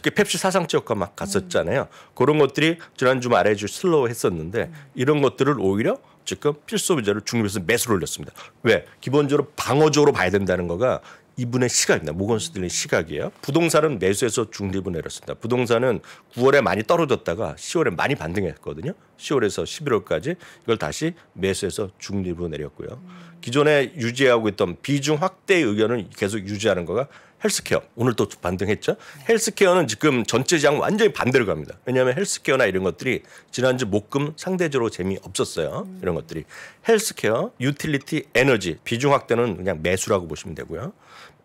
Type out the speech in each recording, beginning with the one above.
특히 펩시 사상치효과 막 갔었잖아요. 그런 것들이 지난주 말에 슬로우 했었는데 이런 것들을 오히려 지금 필소비자를 중립에서 매수를 올렸습니다. 왜? 기본적으로 방어적으로 봐야 된다는 거가 이분의 시각입니다. 모건스탠리 시각이에요. 부동산은 매수해서 중립을 내렸습니다. 부동산은 9월에 많이 떨어졌다가 10월에 많이 반등했거든요. 10월에서 11월까지 이걸 다시 매수해서 중립으로 내렸고요. 기존에 유지하고 있던 비중 확대의 의견을 계속 유지하는 거가 헬스케어. 오늘 또 반등했죠. 헬스케어는 지금 전체 장 완전히 반대로 갑니다. 왜냐하면 헬스케어나 이런 것들이 지난주 목금 상대적으로 재미없었어요. 이런 것들이. 헬스케어, 유틸리티, 에너지 비중 확대는 그냥 매수라고 보시면 되고요.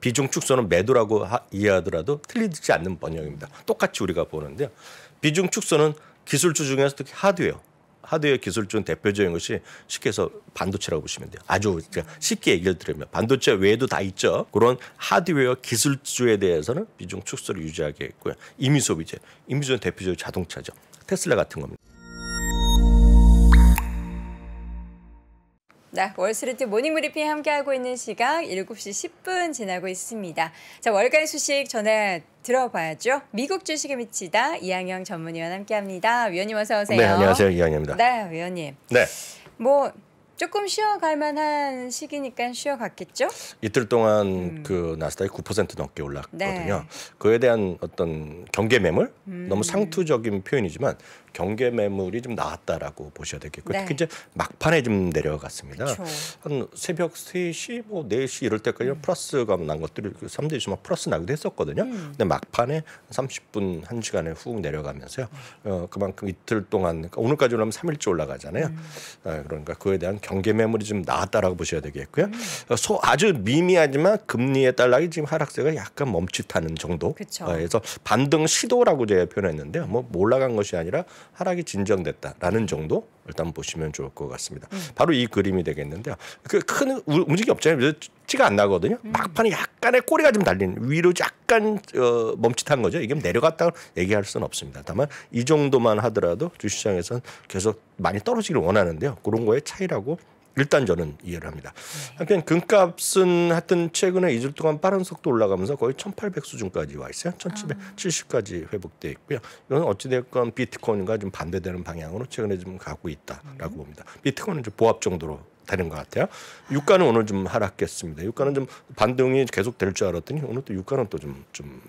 비중 축소는 매도라고 이해하더라도 틀리지 않는 번역입니다. 똑같이 우리가 보는데요. 비중 축소는 기술주 중에서 특히 하드웨어 기술주는 대표적인 것이 쉽게 해서 반도체라고 보시면 돼요. 아주 쉽게 얘기를 드리면 반도체 외에도 다 있죠. 그런 하드웨어 기술주에 대해서는 비중 축소를 유지하게 했고요. 임의소비재, 임의소비재는 대표적으로 자동차죠. 테슬라 같은 겁니다. 네, 월스트리트 모닝브리핑 함께하고 있는 시각 7시 10분 지나고 있습니다. 자, 월간 소식 전해 들어봐야죠. 미국 주식에 미치다 이항영 전문위원 함께합니다. 위원님 어서 오세요. 네, 안녕하세요. 이항영입니다. 네, 위원님. 네. 뭐 조금 쉬어갈 만한 시기니까 쉬어갔겠죠? 이틀 동안 그 나스닥이 9% 넘게 올랐거든요. 네. 그에 대한 어떤 경계 매물 너무 상투적인 표현이지만 경계 매물이 좀 나왔다라고 보셔야 되겠고 네. 특히 이제 막판에 좀 내려갔습니다. 그쵸. 한 새벽 3시 뭐 4시 이럴 때까지 플러스가 난 것들이 3대에서 막 플러스 나기도 했었거든요. 근데 막판에 30분 1시간에 훅 내려가면서요. 그만큼 이틀 동안 그러니까 오늘까지 올라면 3일째 올라가잖아요. 그러니까 그에 대한 경계 매물이 좀 나왔다라고 보셔야 되겠고요. 아주 미미하지만 금리에 따라 지금 하락세가 약간 멈칫하는 정도. 그쵸. 그래서 반등 시도라고 제가 표현했는데요. 뭐 올라간 것이 아니라 하락이 진정됐다라는 정도 일단 보시면 좋을 것 같습니다. 바로 이 그림이 되겠는데요. 그 큰 움직임이 없잖아요. 티가 안 나거든요. 막판에 약간의 꼬리가 좀 달린 위로 약간 멈칫한 거죠. 이게 내려갔다고 얘기할 수는 없습니다. 다만 이 정도만 하더라도 주시장에서는 계속 많이 떨어지기를 원하는데요. 그런 거의 차이라고 일단 저는 이해를 합니다. 한편 금값은 하여튼 최근에 2주 동안 빠른 속도 올라가면서 거의 1800 수준까지 와 있어요. 1770까지 회복돼 있고요. 이건 어찌됐건 비트코인과 좀 반대되는 방향으로 최근에 좀 가고 있다라고 봅니다. 비트코인은 좀 보합 정도로 되는 것 같아요. 유가는 오늘 좀 하락했습니다. 유가는 좀 반등이 계속 될 줄 알았더니 오늘 또 유가는 또 좀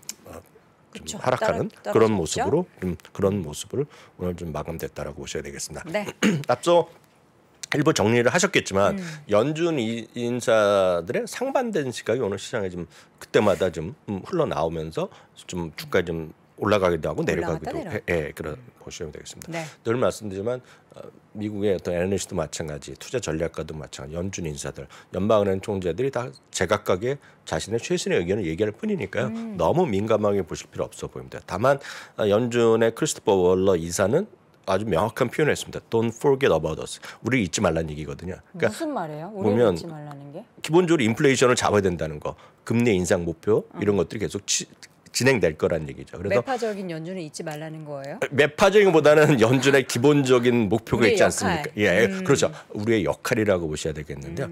하락하는 그런 모습으로 그런 모습을 오늘 좀 마감됐다라고 보셔야 되겠습니다. 네. 앞서 일부 정리를 하셨겠지만 연준 인사들의 상반된 시각이 오늘 시장에 좀 그때마다 좀 흘러나오면서 좀 주가 좀 올라가기도 하고 내려가기도 그런 보시면 되겠습니다. 네. 늘 말씀드리지만 미국의 어떤 애널리스트도 마찬가지, 투자 전략가도 마찬가지, 연준 인사들, 연방은행 총재들이 다 제각각의 자신의 최신의 의견을 얘기할 뿐이니까요. 너무 민감하게 보실 필요 없어 보입니다. 다만 연준의 크리스토퍼 월러 이사는 아주 명확한 표현을 했습니다. Don't forget about us. 우리 잊지 말라는 얘기거든요. 그러니까 무슨 말이에요? 우리를 잊지 말라는 게? 기본적으로 인플레이션을 잡아야 된다는 거, 금리 인상 목표 이런 것들이 계속 진행될 거란 얘기죠. 그래서 매파적인 연준을 잊지 말라는 거예요? 매파적인 것보다는 연준의 기본적인 목표가 있지 역할. 않습니까? 예, 그렇죠. 우리의 역할이라고 보셔야 되겠는데요.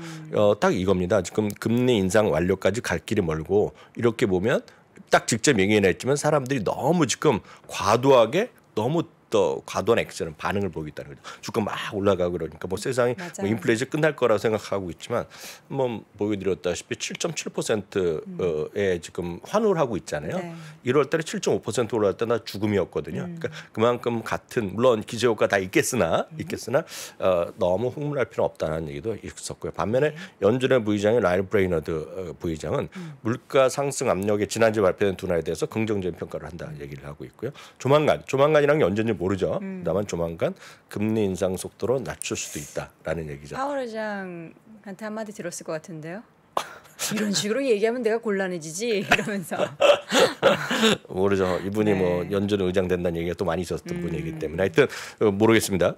딱 이겁니다. 지금 금리 인상 완료까지 갈 길이 멀고 이렇게 보면 딱 직접 얘기는 했지만 사람들이 너무 지금 과도하게 너무 더 과도한 액션은 반응을 보이고 있다는 거죠. 주가 막 올라가고 그러니까 뭐 세상이 뭐 인플레이션 끝날 거라고 생각하고 있지만 한번 보여드렸다시피 7.7%에 지금 환호를 하고 있잖아요. 네. 1월 달에 7.5% 올랐을 때 나 죽음이었거든요. 그러니까 그만큼 같은 물론 기저효과 다 있겠으나 너무 흥분할 필요는 없다는 얘기도 있었고요. 반면에 연준의 부의장인 라일 브레이너드 부의장은 물가 상승 압력에 지난주에 발표된 둔화에 대해서 긍정적인 평가를 한다 얘기를 하고 있고요. 조만간이라는 게 언제인지 모르죠. 다만 조만간 금리 인상 속도로 낮출 수도 있다라는 얘기죠. 파월 의장한테 한마디 들었을 것 같은데요. 이런 식으로 얘기하면 내가 곤란해지지 이러면서. 모르죠. 이분이 네. 뭐 연준 의장 된다는 얘기가 또 많이 있었던 분이기 때문에 하여튼 모르겠습니다.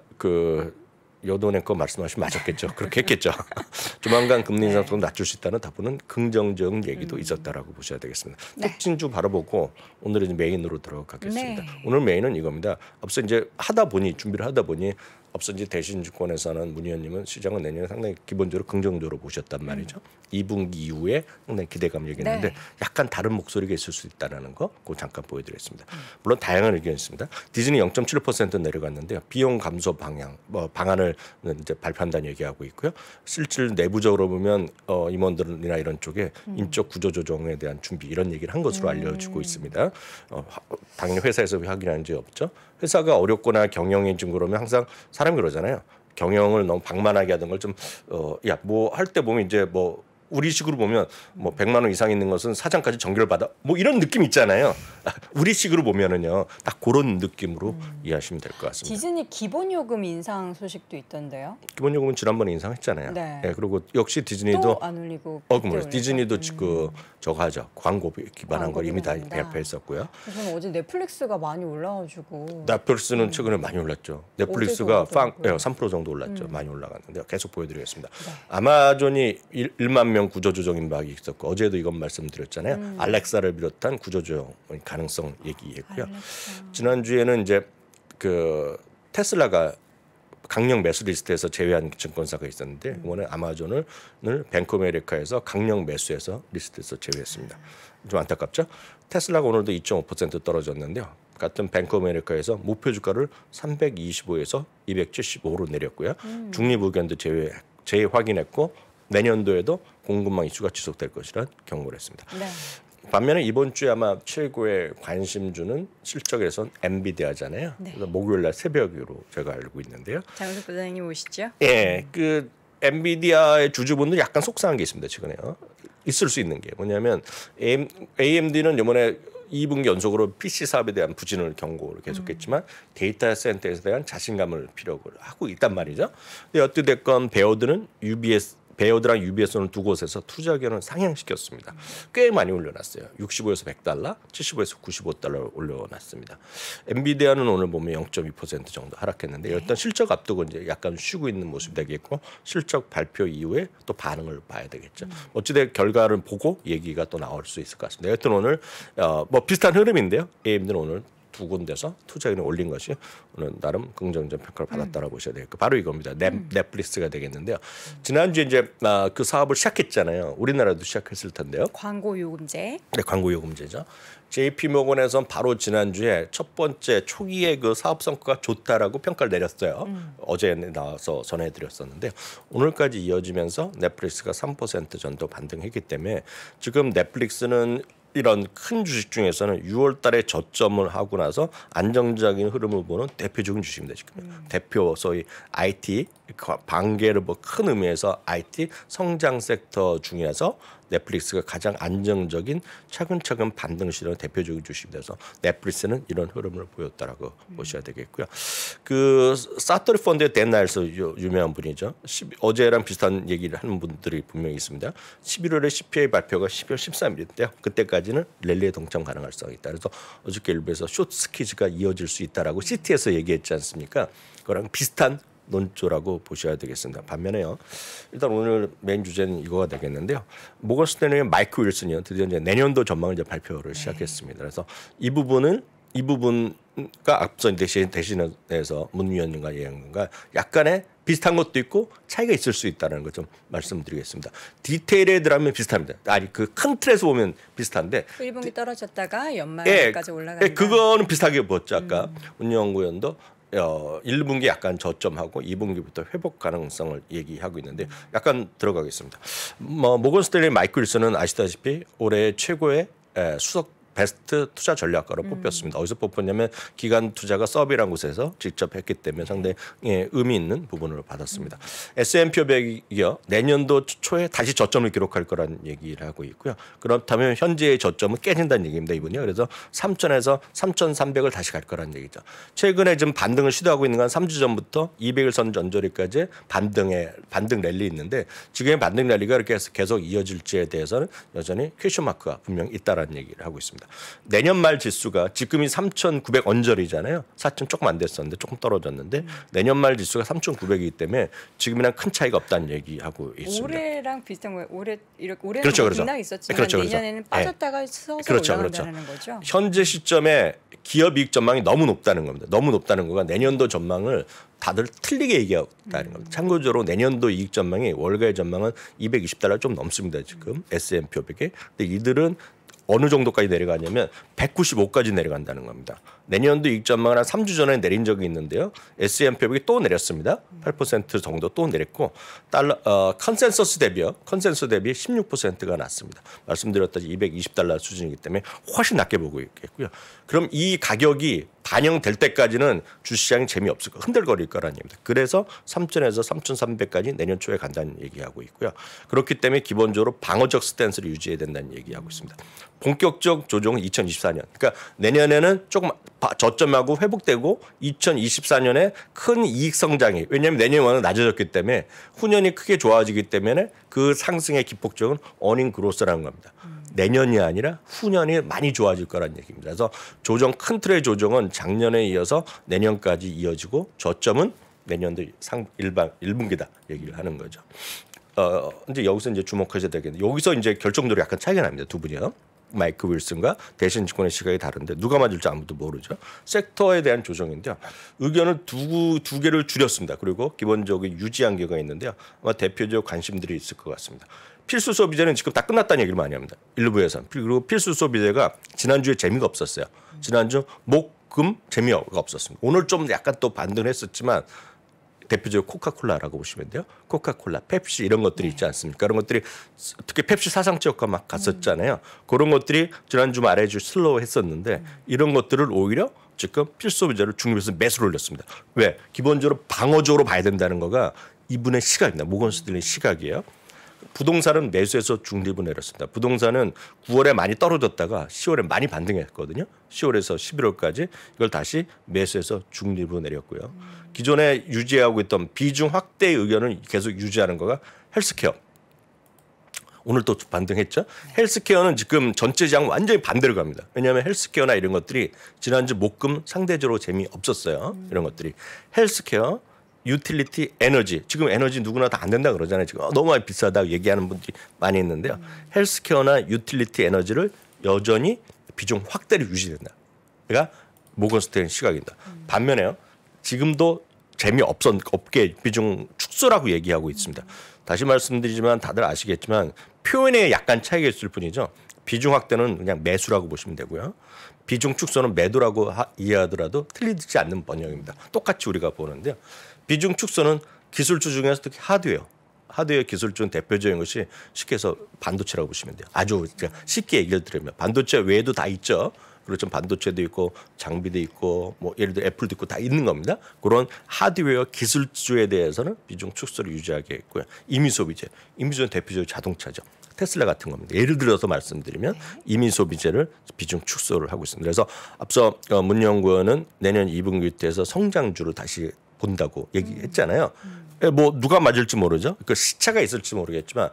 여돈의 거 말씀하시면 맞았겠죠. 그렇게 했겠죠. 조만간 금리 인상 속도 낮출 수 있다는 다분한 긍정적 얘기도 있었다라고 보셔야 되겠습니다. 특징주 바로 보고 오늘은 메인으로 들어가겠습니다. 네. 오늘 메인은 이겁니다. 앞서 이제 준비를 하다 보니 앞서 이제 대신증권에서는 문 의원님은 시장은 내년에 상당히 기본적으로 긍정적으로 보셨단 말이죠. 2분기 이후에 상당히 기대감 얘기했는데 네. 약간 다른 목소리가 있을 수 있다는 거 그거 잠깐 보여드리겠습니다. 물론 다양한 의견이 있습니다. 디즈니 0.7% 내려갔는데요. 비용 감소 방안을 이제 발표한다는 얘기하고 있고요. 실질 내부적으로 보면 임원들이나 이런 쪽에 인적 구조 조정에 대한 준비 이런 얘기를 한 것으로 알려지고 있습니다. 당연히 회사에서 확인한 적이 없죠. 회사가 어렵거나 경영이 좀 그러면 항상 사람이 그러잖아요. 경영을 너무 방만하게 하던 걸 좀 뭐 할 때 보면 이제 뭐 우리식으로 보면 뭐 100만 원 이상 있는 것은 사장까지 전결 받아 뭐 이런 느낌 있잖아요. 우리식으로 보면은요 딱 그런 느낌으로 이해하시면 될 것 같습니다. 디즈니 기본 요금 인상 소식도 있던데요. 기본 요금은 지난번에 인상했잖아요. 네. 예, 그리고 역시 디즈니도 또 안 올리고 그럼 디즈니도 그 저거 하죠. 광고 기반한 걸 이미 다 기반한다. 발표했었고요. 저는 어제 넷플릭스가 많이 올라가지고 넷플릭스는 최근에 많이 올랐죠. 넷플릭스가 어제도 오르더라고요. 3% 정도 올랐죠. 많이 올라갔는데요. 계속 보여드리겠습니다. 아마존이 1만 명 구조조정 임박이 있었고 어제도 이건 말씀드렸잖아요. 알렉사를 비롯한 구조조정 가능성 얘기했고요. 지난주에는 이제 그 테슬라가 강력 매수 리스트에서 제외한 증권사가 있었는데 이번에 아마존을 뱅크 오브 아메리카에서 강력 매수해서 리스트에서 제외했습니다. 좀 안타깝죠? 테슬라가 오늘도 2.5% 떨어졌는데요. 같은 뱅크 오브 아메리카에서 목표 주가를 325에서 275로 내렸고요. 중립 의견도 재확인했고 내년도에도 공급망 이슈가 지속될 것이라는 경고를 했습니다. 네. 반면에 이번 주에 아마 최고의 관심주는 실적에선 엔비디아잖아요. 네. 그래서 목요일날 새벽으로 제가 알고 있는데요. 장우석 부장님 오시죠? 예, 그 엔비디아의 주주분들 약간 속상한 게 있습니다. 최근에요. 있을 수 있는 게 뭐냐면 AMD는 이번에 2분기 연속으로 PC 사업에 대한 부진을 경고를 계속했지만 데이터 센터에 대한 자신감을 필요로 하고 있단 말이죠. 근데 어찌됐건 베어드랑 UBS는 두 곳에서 투자 의견을 상향시켰습니다. 꽤 많이 올려놨어요. 65에서 100달러, 75에서 95달러 올려놨습니다. 엔비디아는 오늘 보면 0.2% 정도 하락했는데 일단 실적 앞두고 이제 약간 쉬고 있는 모습이 되겠고 실적 발표 이후에 또 반응을 봐야 되겠죠. 어찌됐든 결과를 보고 얘기가 또 나올 수 있을 것 같습니다. 여튼 오늘 뭐 비슷한 흐름인데요. AMD는 오늘 두 군데서 투자 의견을 올린 것이 오늘 나름 긍정적 평가를 받았다라고 보셔야 되겠고 바로 이겁니다. 넷플릭스가 되겠는데요. 지난주에 이제 그 사업을 시작했잖아요. 우리나라도 시작했을 텐데요. 광고 요금제. 네, 광고 요금제죠. JP 모건에선 바로 지난주에 첫 번째 초기에 그 사업 성과가 좋다라고 평가를 내렸어요. 어제 나와서 전해드렸었는데 오늘까지 이어지면서 넷플릭스가 3% 정도 반등했기 때문에 지금 넷플릭스는 이런 큰 주식 중에서는 6월 달에 저점을 하고 나서 안정적인 흐름을 보는 대표적인 주식입니다. 지금 대표 소위 IT 반개를 뭐 큰 의미에서 IT 성장 섹터 중에서 넷플릭스가 가장 안정적인 차근차근 반등 시도하는 대표적인 주식입니다. 그래서 넷플릭스는 이런 흐름을 보였다라고 보셔야 되겠고요. 그 사토리 펀드의 댄 나일스 유명한 분이죠. 어제랑 비슷한 얘기를 하는 분들이 분명히 있습니다. 11월에 CPI 발표가 12월 13일인데요. 그때까지는 랠리에 동참 가능할 수 있다. 그래서 어저께 일부에서 숏 스퀴즈가 이어질 수 있다라고 CT에서 얘기했지 않습니까? 그거랑 비슷한 논조라고 보셔야 되겠습니다. 반면에요. 일단 오늘 메인 주제는 이거가 되겠는데요. 모건 스탠리의 마이크 윌슨이요. 드디어 이제 내년도 전망을 이제 발표를 시작했습니다. 그래서 이 부분가 앞서 대신해서 문 위원님과 예언님과 약간의 비슷한 것도 있고 차이가 있을 수 있다는 걸 좀 말씀드리겠습니다. 디테일에 들어가면 비슷합니다. 아니 그 큰 틀에서 보면 비슷한데 1분기 떨어졌다가 연말까지 올라간다. 그거는 비슷하게 보였죠. 아까 운영구연도 1분기 약간 저점하고 2분기부터 회복 가능성을 얘기하고 있는데 약간 들어가겠습니다. 모건 스탠리 마이클 윌슨은 아시다시피 올해 최고의 수석 베스트 투자 전략가로 뽑혔습니다. 어디서 뽑혔냐면 기관 투자가 서비라는 곳에서 직접 했기 때문에 상당히 의미 있는 부분을 받았습니다. S&P 500이요. 내년도 초에 다시 저점을 기록할 거라는 얘기를 하고 있고요. 그렇다면 현재의 저점은 깨진다는 얘기입니다. 이분이요. 그래서 3,000에서 3,300을 다시 갈 거라는 얘기죠. 최근에 좀 반등을 시도하고 있는 건 3주 전부터 200일선 전저리까지 반등 랠리 있는데 지금의 반등 랠리가 이렇게 계속 이어질지에 대해서는 여전히 퀘스천 마크가 분명히 있다라는 얘기를 하고 있습니다. 내년 말 지수가 지금이 3,900 언저리잖아요. 4,000 조금 안 됐었는데 조금 떨어졌는데 내년 말 지수가 3,900이기 때문에 지금이랑 큰 차이가 없다는 얘기하고 있습니다. 올해랑 비슷한 거예요. 올해는 그렇죠, 뭐 그렇죠. 등락이 있었지만 그렇죠, 그렇죠. 내년에는 빠졌다가 서서 그렇죠, 올라간다는 거죠. 현재 시점에 기업 이익 전망이 너무 높다는 겁니다. 너무 높다는 거가 내년도 전망을 다들 틀리게 얘기했다는 겁니다. 참고적으로 내년도 이익 전망이 월가의 전망은 $220 좀 넘습니다. 지금 S&P 500에. 근데 이들은 어느 정도까지 내려가냐면 195까지 내려간다는 겁니다. 내년도 이익 전망을 한 3주 전에 내린 적이 있는데요. S&P 500이 또 내렸습니다. 8% 정도 또 내렸고 컨센서스 대비 16%가 낮습니다. 말씀드렸다시피 $220 수준이기 때문에 훨씬 낮게 보고 있겠고요. 그럼 이 가격이 반영될 때까지는 주시장이 재미없을 거 흔들거릴 거라는 얘기입니다. 그래서 3,000에서 3,300까지 내년 초에 간다는 얘기하고 있고요. 그렇기 때문에 기본적으로 방어적 스탠스를 유지해야 된다는 얘기하고 있습니다. 본격적 조정은 2024년. 그러니까 내년에는 조금 저점하고 회복되고 2024년에 큰 이익 성장이 왜냐하면 내년 원은 낮아졌기 때문에 후년이 크게 좋아지기 때문에 그 상승의 기폭적은 어닝 그로스라는 겁니다. 내년이 아니라 후년이 많이 좋아질 거라는 얘기입니다. 그래서 조정 큰 틀의 조정은 작년에 이어서 내년까지 이어지고 저점은 내년도 1분기다 얘기를 하는 거죠. 이제 여기서 이제 주목하셔야 되겠는데 여기서 이제 결정적으로 약간 차이가 납니다. 두 분이요. 마이크 윌슨과 대신증권의 시각이 다른데 누가 맞을지 아무도 모르죠. 섹터에 대한 조정인데요. 의견을 두 개를 줄였습니다. 그리고 기본적으로 유지한 개가 있는데요. 아마 대표적 관심들이 있을 것 같습니다. 필수 소비재는 지금 다 끝났다는 얘기를 많이 합니다. 일부에서. 그리고 필수 소비재가 지난주에 재미가 없었어요. 지난주 목금 재미가 없었습니다. 오늘 좀 약간 또 반등을 했었지만 대표적으로 코카콜라라고 보시면 돼요. 코카콜라, 펩시 이런 것들이 있지 않습니까? 그런 것들이 특히 펩시 사상지역과 막 갔었잖아요. 그런 것들이 지난주 말에 슬로우 했었는데 이런 것들을 오히려 지금 필수 소비재를 중립해서 매수를 올렸습니다. 왜? 기본적으로 방어적으로 봐야 된다는 거가 이분의 시각입니다. 모건 스탠리의 시각이에요. 부동산은 매수해서 중립을 내렸습니다. 부동산은 9월에 많이 떨어졌다가 10월에 많이 반등했거든요. 10월에서 11월까지 이걸 다시 매수해서 중립으로 내렸고요. 기존에 유지하고 있던 비중 확대 의견을 계속 유지하는 거가 헬스케어. 오늘 또 반등했죠. 헬스케어는 지금 전체 시장 완전히 반대로 갑니다. 왜냐하면 헬스케어나 이런 것들이 지난주 목금 상대적으로 재미없었어요. 이런 것들이. 헬스케어, 유틸리티, 에너지. 지금 에너지 누구나 다 안 된다 그러잖아요. 지금 너무 많이 비싸다고 얘기하는 분들이 많이 있는데요. 헬스케어나 유틸리티, 에너지를 여전히 비중 확대를 유지된다. 그러니까 모건 스탠리 시각입니다. 반면에요. 지금도 재미없게 비중 축소라고 얘기하고 있습니다. 다시 말씀드리지만 다들 아시겠지만 표현에 약간 차이가 있을 뿐이죠. 비중 확대는 그냥 매수라고 보시면 되고요. 비중 축소는 매도라고 이해하더라도 틀리지 않는 번역입니다. 똑같이 우리가 보는데요. 비중 축소는 기술주 중에서 특히 하드웨어 기술주 대표적인 것이 쉽게 해서 반도체라고 보시면 돼요. 아주 쉽게 얘기를 드리면 반도체 외에도 다 있죠. 그렇죠. 반도체도 있고 장비도 있고 뭐 예를 들어 애플도 있고 다 있는 겁니다. 그런 하드웨어 기술주에 대해서는 비중 축소를 유지하게 했고요. 임의소비재 대표적으로 자동차죠. 테슬라 같은 겁니다. 예를 들어서 말씀드리면 임의소비재를 비중 축소를 하고 있습니다. 그래서 앞서 문 연구원은 내년 2분기 때에서 성장주를 다시 본다고 얘기했잖아요. 뭐 누가 맞을지 모르죠. 그 시차가 있을지 모르겠지만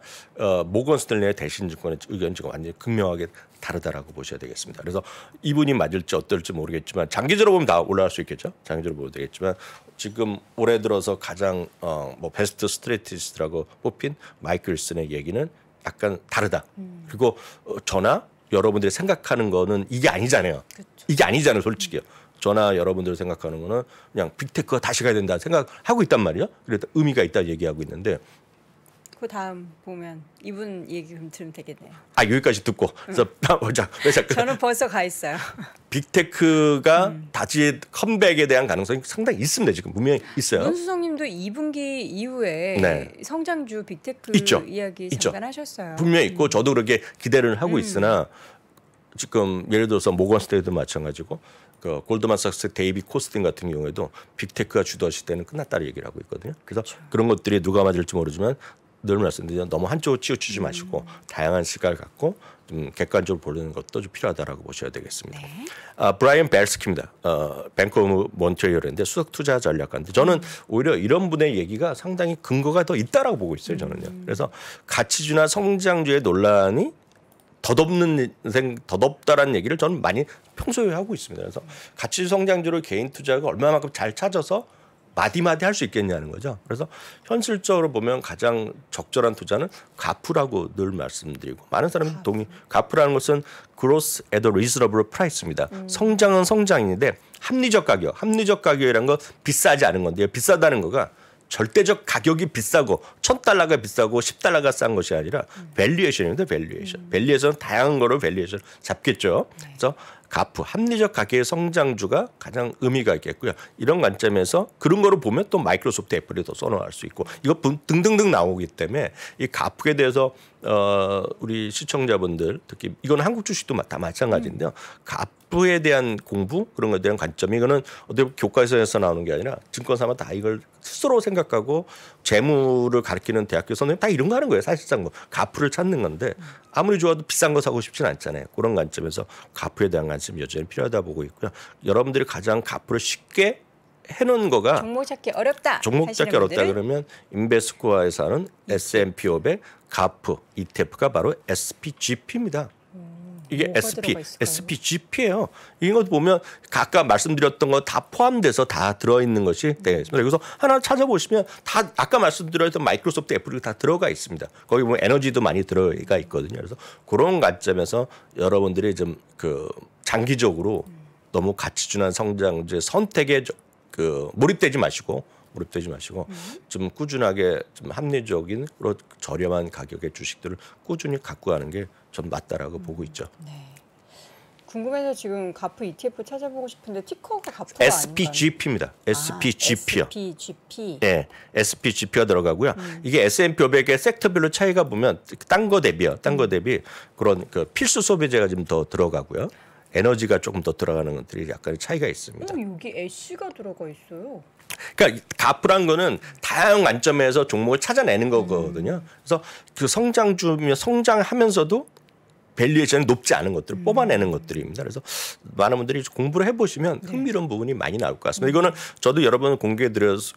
모건 스탠리의 대신증권의 의견이 지금 완전히 극명하게 다르다라고 보셔야 되겠습니다. 그래서 이분이 맞을지 어떨지 모르겠지만 장기적으로 보면 다 올라갈 수 있겠죠. 장기적으로 보면 되겠지만 지금 올해 들어서 가장 뭐 베스트 스트레티스트라고 뽑힌 마이클 윌슨의 얘기는 약간 다르다. 그리고 저나 여러분들이 생각하는 거는 이게 아니잖아요. 그렇죠. 이게 아니잖아요, 솔직히요. 저나 여러분들이 생각하는 거는 그냥 빅테크가 다시 가야 된다 생각하고 있단 말이에요. 그래서 의미가 있다 얘기하고 있는데 그 다음 보면 이분 얘기 좀 들으면 되겠네요. 여기까지 듣고 그래서 저는 벌써 가 있어요. 빅테크가 다시 컴백에 대한 가능성이 상당히 있습니다. 지금 분명히 있어요. 윤수성님도 2분기 이후에 성장주 빅테크 있죠. 이야기 있죠. 잠깐 하셨어요. 분명히 있고 저도 그렇게 기대를 하고 있으나 지금 예를 들어서 모건 스탠리도 마찬가지고 그 골드만삭스 데이비 코스틴 같은 경우에도 빅테크가 주도할 시대는 끝났다는 얘기를 하고 있거든요. 그래서 그런 것들이 누가 맞을지 모르지만 늘 말씀드리면 너무 한쪽으로 치우치지 마시고 다양한 시각을 갖고 좀 객관적으로 보는 것도 좀 필요하다라고 보셔야 되겠습니다. 브라이언 벨스키입니다. 뱅크 오브 몬트리올인데 수석 투자 전략가인데 저는 오히려 이런 분의 얘기가 상당히 근거가 더 있다라고 보고 있어요. 저는요. 그래서 가치주나 성장주의 논란이 덧없다라는 얘기를 저는 많이 평소에 하고 있습니다. 그래서 가치 성장주를 개인 투자가 얼마만큼 잘 찾아서 마디마디 할 수 있겠냐는 거죠. 그래서 현실적으로 보면 가장 적절한 투자는 가프라고 늘 말씀드리고 많은 사람들이 가프라는 것은 growth at a reasonable price입니다. 성장은 성장인데 합리적 가격이라는 건 비싸지 않은 건데요. 비싸다는 거가 절대적 가격이 비싸고 $1,000가 비싸고 $10가 싼 것이 아니라 밸류에이션입니다. 밸류에이션은 다양한 거로 밸류에이션 잡겠죠. 그래서 가프 합리적 가격의 성장주가 가장 의미가 있겠고요. 이런 관점에서 그런 거를 보면 또 마이크로소프트, 애플이 더 선호할 수 있고 이거 등등등 나오기 때문에 이 가프에 대해서 우리 시청자분들 특히 이건 한국 주식도 다 마찬가지인데요. 가프에 대한 공부 그런 것에 대한 관점 이거는 어떻게 교과서에서 나오는 게 아니라 증권사만 다 이걸 스스로 생각하고 재무를 가르치는 대학교 선생님 다 이런 거 하는 거예요. 사실상 뭐 가프를 찾는 건데 아무리 좋아도 비싼 거 사고 싶지는 않잖아요. 그런 관점에서 가프에 대한 관심이 여전히 필요하다 보고 있고요. 여러분들이 가장 가프를 쉽게 해놓은 거가 종목 찾기 어렵다. 그러면 인베스코어에서 하는 S&P 500 가프 ETF가 바로 SPGP입니다. 이게 SPGP예요. 이거 보면 아까 말씀드렸던 거 다 포함돼서 다 들어있는 것이 되겠습니다. 그래서 하나 찾아보시면 다 아까 말씀드렸던 마이크로소프트, 애플이 다 들어가 있습니다. 거기 보면 에너지도 많이 들어가 있거든요. 그래서 그런 관점에서 여러분들이 좀 그 장기적으로 너무 가치준한 성장주의 선택에 몰입되지 마시고 좀 꾸준하게 좀 합리적인 저렴한 가격의 주식들을 꾸준히 갖고 가는 게 좀 맞다라고 보고 있죠. 네. 궁금해서 지금 가프 ETF 찾아보고 싶은데 티커가 가프가 SPGP입니다. SPGP요. SPGP. 네, SPGP가 들어가고요. 이게 S&P 500의 섹터별로 차이가 보면 딴 거 대비 그런 그 필수 소비재가 좀 더 들어가고요. 에너지가 조금 더 들어가는 것들이 약간 차이가 있습니다. 여기 S가 들어가 있어요. 그러니까 가프란 거는 다양한 관점에서 종목을 찾아내는 거거든요. 그래서 그 성장주면 성장하면서도 밸류에이션이 높지 않은 것들을 뽑아내는 것들입니다. 그래서 많은 분들이 공부를 해보시면 흥미로운 부분이 많이 나올 것 같습니다. 이거는 저도 여러 번 공개해드려서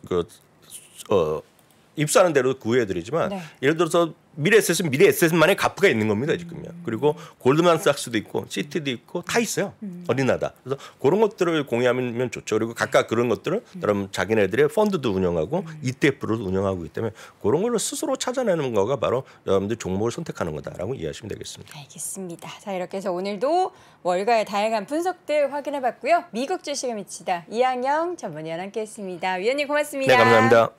입사하는 대로 구해드리지만 예를 들어서 미래에셋만의 가프가 있는 겁니다 지금요. 그리고 골드만삭스도 있고 시티도 있고 다 있어요. 어디나다. 그래서 그런 것들을 공유하면 좋죠. 그리고 각각 그런 것들을 여러분 자기네들의 펀드도 운영하고 ETF를 운영하고 있기 때문에 그런 걸로 스스로 찾아내는 거가 바로 여러분들 종목을 선택하는 거다라고 이해하시면 되겠습니다. 알겠습니다. 자 이렇게 해서 오늘도 월가의 다양한 분석들 확인해봤고요. 미국 주식에 미치다 이항영 전문위원 함께했습니다. 위원님 고맙습니다. 네 감사합니다.